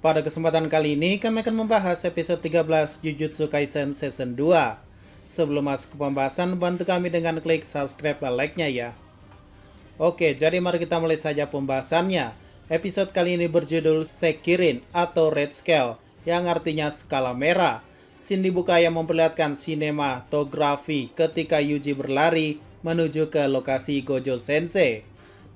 Pada kesempatan kali ini kami akan membahas episode 13 Jujutsu Kaisen Season 2. Sebelum masuk ke pembahasan, bantu kami dengan klik subscribe dan like-nya ya. Oke, jadi mari kita mulai saja pembahasannya. Episode kali ini berjudul Sekirin atau Red Scale, yang artinya skala merah. Scene dibuka yang memperlihatkan sinematografi ketika Yuji berlari menuju ke lokasi Gojo Sensei.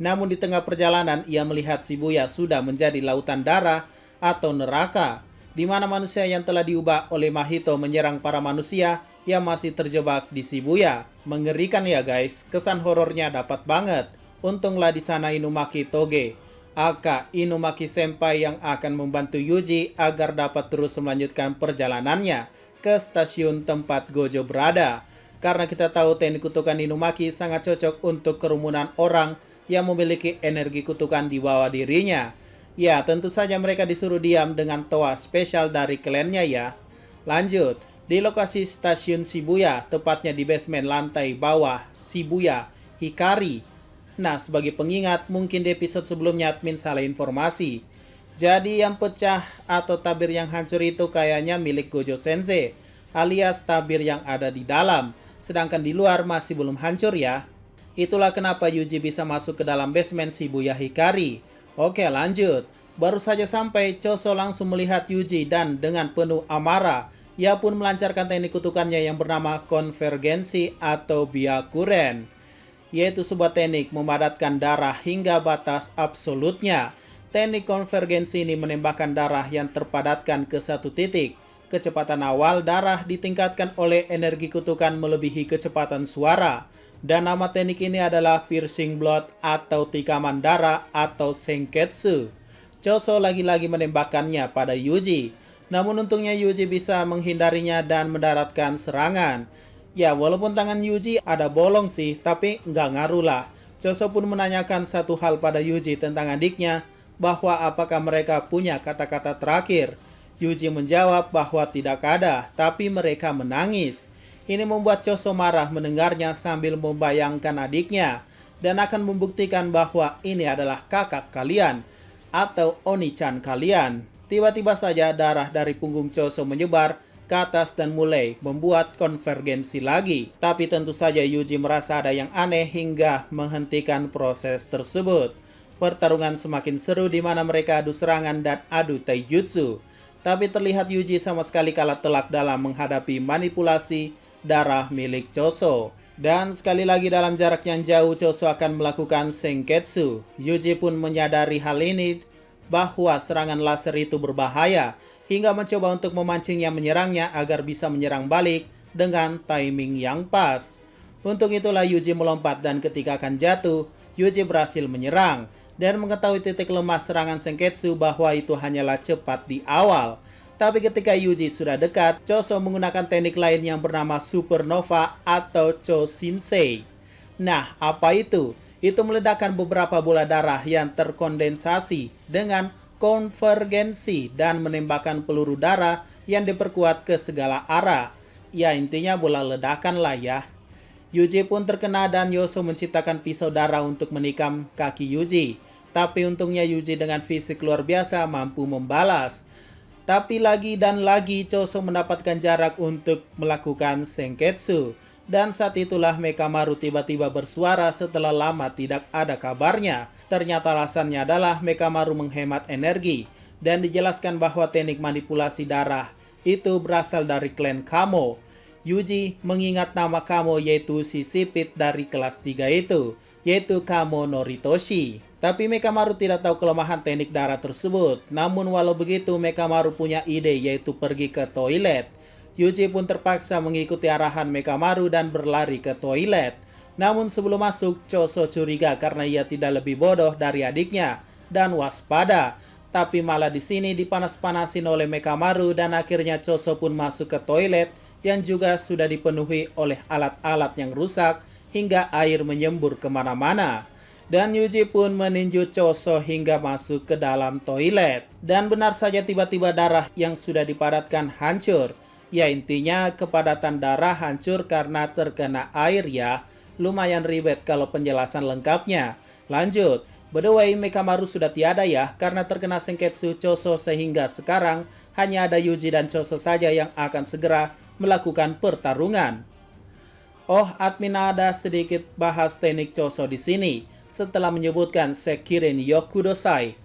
Namun di tengah perjalanan ia melihat Shibuya sudah menjadi lautan darah atau neraka, di mana manusia yang telah diubah oleh Mahito menyerang para manusia yang masih terjebak di Shibuya. Mengerikan ya guys, kesan horornya dapat banget. Untunglah di sana Inumaki Toge, aka Inumaki Senpai, yang akan membantu Yuji agar dapat terus melanjutkan perjalanannya ke stasiun tempat Gojo berada. Karena kita tahu teknik kutukan Inumaki sangat cocok untuk kerumunan orang yang memiliki energi kutukan di bawah dirinya. Ya, tentu saja mereka disuruh diam dengan toa spesial dari klannya ya. Lanjut, di lokasi stasiun Shibuya, tepatnya di basement lantai bawah Shibuya Hikari. Nah, sebagai pengingat, mungkin di episode sebelumnya admin salah informasi. Jadi yang pecah atau tabir yang hancur itu kayaknya milik Gojo Sensei, alias tabir yang ada di dalam. Sedangkan di luar masih belum hancur ya. Itulah kenapa Yuji bisa masuk ke dalam basement Shibuya Hikari. Oke, lanjut. Baru saja sampai, Choso langsung melihat Yuji dan dengan penuh amarah, ia pun melancarkan teknik kutukannya yang bernama konvergensi atau Byakuren, yaitu sebuah teknik memadatkan darah hingga batas absolutnya. Teknik konvergensi ini menembakkan darah yang terpadatkan ke satu titik. Kecepatan awal darah ditingkatkan oleh energi kutukan melebihi kecepatan suara. Dan nama teknik ini adalah piercing blood atau tikaman darah atau senketsu. Choso lagi-lagi menembakkannya pada Yuji. Namun untungnya Yuji bisa menghindarinya dan mendaratkan serangan. Ya, walaupun tangan Yuji ada bolong sih, tapi nggak ngaruh lah. Choso pun menanyakan satu hal pada Yuji tentang adiknya, bahwa apakah mereka punya kata-kata terakhir. Yuji menjawab bahwa tidak ada, tapi mereka menangis. Ini membuat Choso marah mendengarnya sambil membayangkan adiknya dan akan membuktikan bahwa ini adalah kakak kalian atau Oni-chan kalian. Tiba-tiba saja darah dari punggung Choso menyebar ke atas dan mulai membuat konvergensi lagi. Tapi tentu saja Yuji merasa ada yang aneh hingga menghentikan proses tersebut. Pertarungan semakin seru di mana mereka adu serangan dan adu taijutsu. Tapi terlihat Yuji sama sekali kalah telak dalam menghadapi manipulasi darah milik Choso. Dan sekali lagi dalam jarak yang jauh Choso akan melakukan senketsu. Yuji pun menyadari hal ini, bahwa serangan laser itu berbahaya, hingga mencoba untuk memancingnya menyerangnya agar bisa menyerang balik dengan timing yang pas. Untuk itulah Yuji melompat dan ketika akan jatuh, Yuji berhasil menyerang dan mengetahui titik lemah serangan senketsu bahwa itu hanyalah cepat di awal. Tapi ketika Yuji sudah dekat, Choso menggunakan teknik lain yang bernama Supernova atau Choshinsei. Nah, apa itu? Itu meledakkan beberapa bola darah yang terkondensasi dengan konvergensi dan menembakkan peluru darah yang diperkuat ke segala arah. Ya, intinya bola ledakan lah ya. Yuji pun terkena dan Yoso menciptakan pisau darah untuk menikam kaki Yuji. Tapi untungnya Yuji dengan fisik luar biasa mampu membalas. Tapi lagi dan lagi Choso mendapatkan jarak untuk melakukan senketsu. Dan saat itulah Mekamaru tiba-tiba bersuara setelah lama tidak ada kabarnya. Ternyata alasannya adalah Mekamaru menghemat energi. Dan dijelaskan bahwa teknik manipulasi darah itu berasal dari klan Kamo. Yuji mengingat nama Kamo yaitu si sipit dari kelas 3 itu, yaitu Kamo Noritoshi. Tapi Mekamaru tidak tahu kelemahan teknik darah tersebut. Namun walau begitu Mekamaru punya ide yaitu pergi ke toilet. Yuji pun terpaksa mengikuti arahan Mekamaru dan berlari ke toilet. Namun sebelum masuk, Choso curiga karena ia tidak lebih bodoh dari adiknya dan waspada. Tapi malah di sini dipanas-panasin oleh Mekamaru dan akhirnya Choso pun masuk ke toilet yang juga sudah dipenuhi oleh alat-alat yang rusak hingga air menyembur kemana-mana. Dan Yuji pun meninju Choso hingga masuk ke dalam toilet. Dan benar saja tiba-tiba darah yang sudah dipadatkan hancur. Ya intinya kepadatan darah hancur karena terkena air ya. Lumayan ribet kalau penjelasan lengkapnya. Lanjut, By the way, Mekamaru sudah tiada ya, karena terkena Senketsu Choso sehingga sekarang hanya ada Yuji dan Choso saja yang akan segera melakukan pertarungan. Oh, admin ada sedikit bahas teknik Choso di sini setelah menyebutkan Sekirin Yakudosai.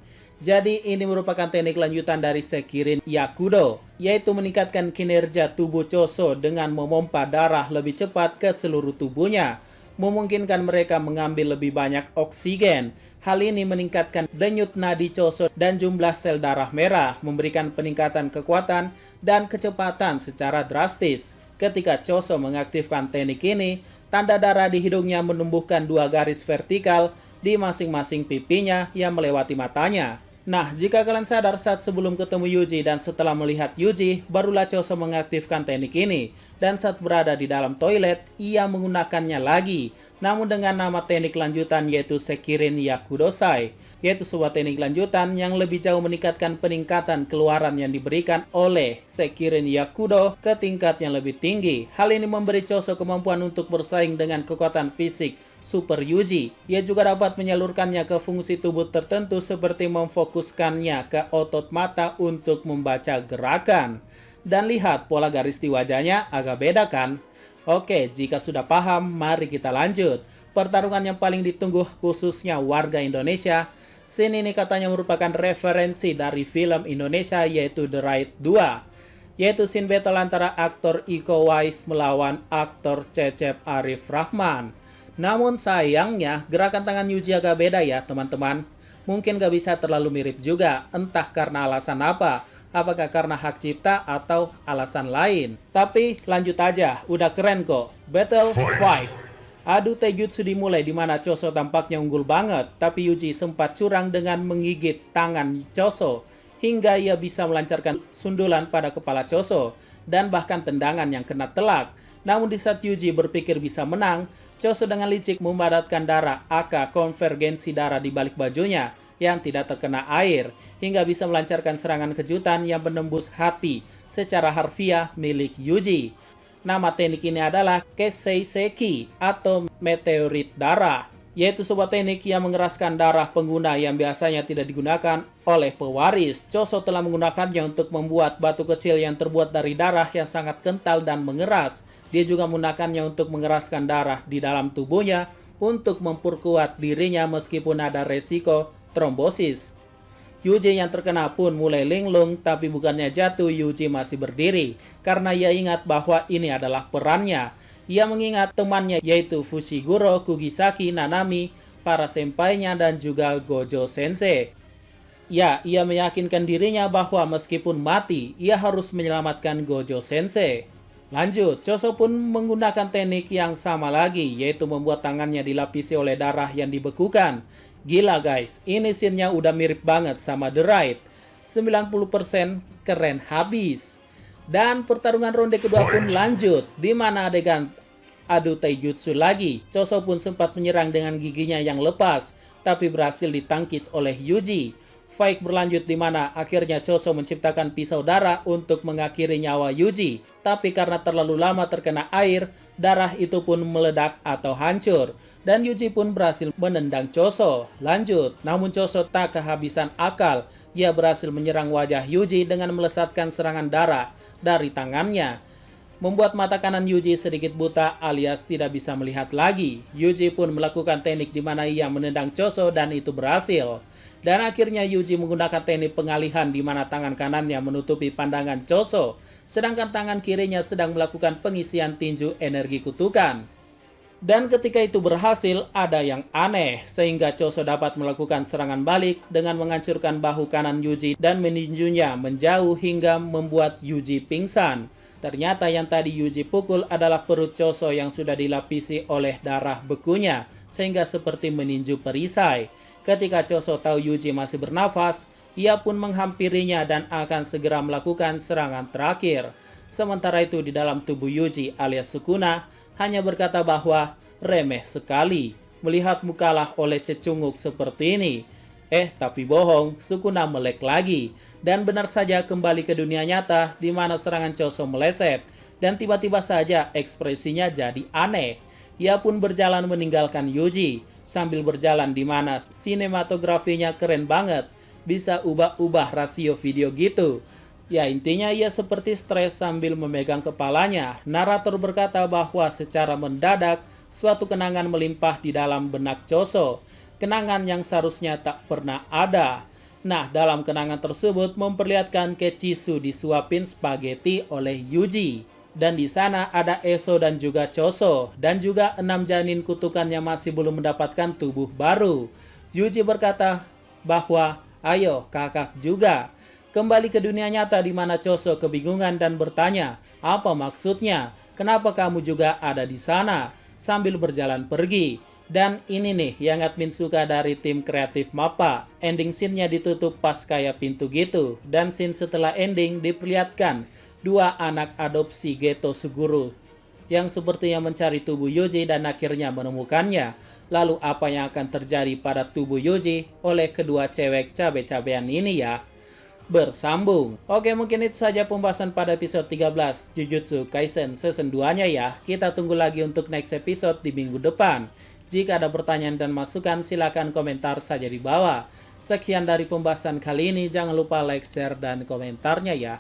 Jadi ini merupakan teknik lanjutan dari Sekirin Yakudo, yaitu meningkatkan kinerja tubuh Choso dengan memompa darah lebih cepat ke seluruh tubuhnya, memungkinkan mereka mengambil lebih banyak oksigen. Hal ini meningkatkan denyut nadi Choso dan jumlah sel darah merah, memberikan peningkatan kekuatan dan kecepatan secara drastis. Ketika Choso mengaktifkan teknik ini, tanda darah di hidungnya menumbuhkan 2 garis vertikal di masing-masing pipinya yang melewati matanya. Nah, jika kalian sadar saat sebelum ketemu Yuji dan setelah melihat Yuji, barulah Choso mengaktifkan teknik ini. Dan saat berada di dalam toilet, ia menggunakannya lagi. Namun dengan nama teknik lanjutan yaitu Sekirin Yakudosai, yaitu sebuah teknik lanjutan yang lebih jauh meningkatkan peningkatan keluaran yang diberikan oleh Sekirin Yakudo ke tingkat yang lebih tinggi. Hal ini memberi Choso kemampuan untuk bersaing dengan kekuatan fisik Super Yuji. Ia juga dapat menyalurkannya ke fungsi tubuh tertentu seperti memfokuskannya ke otot mata untuk membaca gerakan. Dan lihat pola garis di wajahnya agak beda kan? Oke, jika sudah paham, mari kita lanjut. Pertarungan yang paling ditunggu khususnya warga Indonesia. Scene ini katanya merupakan referensi dari film Indonesia yaitu The Raid 2. Yaitu scene battle antara aktor Iko Uwais melawan aktor Cecep Arif Rahman. Namun sayangnya gerakan tangan Yuji agak beda ya teman-teman. Mungkin gak bisa terlalu mirip juga, entah karena alasan apa. Apakah karena hak cipta atau alasan lain. Tapi lanjut aja, udah keren kok. Battle fight. Adu taijutsu dimulai di mana Choso tampaknya unggul banget, tapi Yuji sempat curang dengan menggigit tangan Choso hingga ia bisa melancarkan sundulan pada kepala Choso dan bahkan tendangan yang kena telak. Namun di saat Yuji berpikir bisa menang, Choso dengan licik mempadatkan darah aka konvergensi darah di balik bajunya yang tidak terkena air hingga bisa melancarkan serangan kejutan yang menembus hati secara harfiah milik Yuji. Nama teknik ini adalah Keseiseki atau meteorit darah, yaitu sebuah teknik yang mengeraskan darah pengguna yang biasanya tidak digunakan oleh pewaris. Choso telah menggunakannya untuk membuat batu kecil yang terbuat dari darah yang sangat kental dan mengeras. Dia juga menggunakannya untuk mengeraskan darah di dalam tubuhnya untuk memperkuat dirinya meskipun ada resiko trombosis. Yuji yang terkena pun mulai linglung, tapi bukannya jatuh, Yuji masih berdiri karena ia ingat bahwa ini adalah perannya. Ia mengingat temannya yaitu Fushiguro, Kugisaki, Nanami, para sempainya dan juga Gojo Sensei. Ya, ia meyakinkan dirinya bahwa meskipun mati, ia harus menyelamatkan Gojo Sensei. Lanjut, Choso pun menggunakan teknik yang sama lagi, yaitu membuat tangannya dilapisi oleh darah yang dibekukan. Gila guys, ini scene-nya udah mirip banget sama The Raid. 90% keren habis. Dan pertarungan ronde kedua pun lanjut, di mana adegan adu taijutsu lagi. Choso pun sempat menyerang dengan giginya yang lepas, tapi berhasil ditangkis oleh Yuji. Fight berlanjut di mana akhirnya Choso menciptakan pisau darah untuk mengakhiri nyawa Yuji. Tapi karena terlalu lama terkena air, darah itu pun meledak atau hancur. Dan Yuji pun berhasil menendang Choso. Lanjut, namun Choso tak kehabisan akal. Ia berhasil menyerang wajah Yuji dengan melesatkan serangan darah dari tangannya, membuat mata kanan Yuji sedikit buta alias tidak bisa melihat lagi. Yuji pun melakukan teknik di mana ia menendang Choso dan itu berhasil. Dan akhirnya Yuji menggunakan teknik pengalihan di mana tangan kanannya menutupi pandangan Choso, sedangkan tangan kirinya sedang melakukan pengisian tinju energi kutukan. Dan ketika itu berhasil, ada yang aneh, sehingga Choso dapat melakukan serangan balik dengan menghancurkan bahu kanan Yuji dan meninjunya menjauh hingga membuat Yuji pingsan. Ternyata yang tadi Yuji pukul adalah perut Choso yang sudah dilapisi oleh darah bekunya, sehingga seperti meninju perisai. Ketika Choso tahu Yuji masih bernafas, ia pun menghampirinya dan akan segera melakukan serangan terakhir. Sementara itu di dalam tubuh Yuji alias Sukuna hanya berkata bahwa remeh sekali melihatmu kalah oleh cecunguk seperti ini. Tapi bohong, Sukuna melek lagi. Dan benar saja kembali ke dunia nyata di mana serangan Choso meleset. Dan tiba-tiba saja ekspresinya jadi aneh. Ia pun berjalan meninggalkan Yuji. sambil berjalan, di mana sinematografinya keren banget, bisa ubah-ubah rasio video gitu. Ya, intinya ia seperti stres sambil memegang kepalanya. Narator berkata bahwa secara mendadak suatu kenangan melimpah di dalam benak Choso, kenangan yang seharusnya tak pernah ada. Nah, dalam kenangan tersebut memperlihatkan Kechisu disuapin spaghetti oleh Yuji. Dan di sana ada Eso dan juga Choso. Dan juga 6 janin kutukannya masih belum mendapatkan tubuh baru. Yuji berkata bahwa, ayo kakak juga. Kembali ke dunia nyata di mana Choso kebingungan dan bertanya, apa maksudnya? Kenapa kamu juga ada di sana? Sambil berjalan pergi. Dan ini nih yang admin suka dari tim kreatif MAPPA. Ending scene-nya ditutup pas kayak pintu gitu. Dan scene setelah ending diperlihatkan dua anak adopsi Geto Suguru yang sepertinya mencari tubuh Yuji dan akhirnya menemukannya. Lalu apa yang akan terjadi pada tubuh Yuji oleh kedua cewek cabe-cabean ini ya? Bersambung. Oke, mungkin itu saja pembahasan pada episode 13 Jujutsu Kaisen season 2-nya ya. Kita tunggu lagi untuk next episode di minggu depan. Jika ada pertanyaan dan masukan, silakan komentar saja di bawah. Sekian dari pembahasan kali ini, jangan lupa like, share, dan komentarnya ya.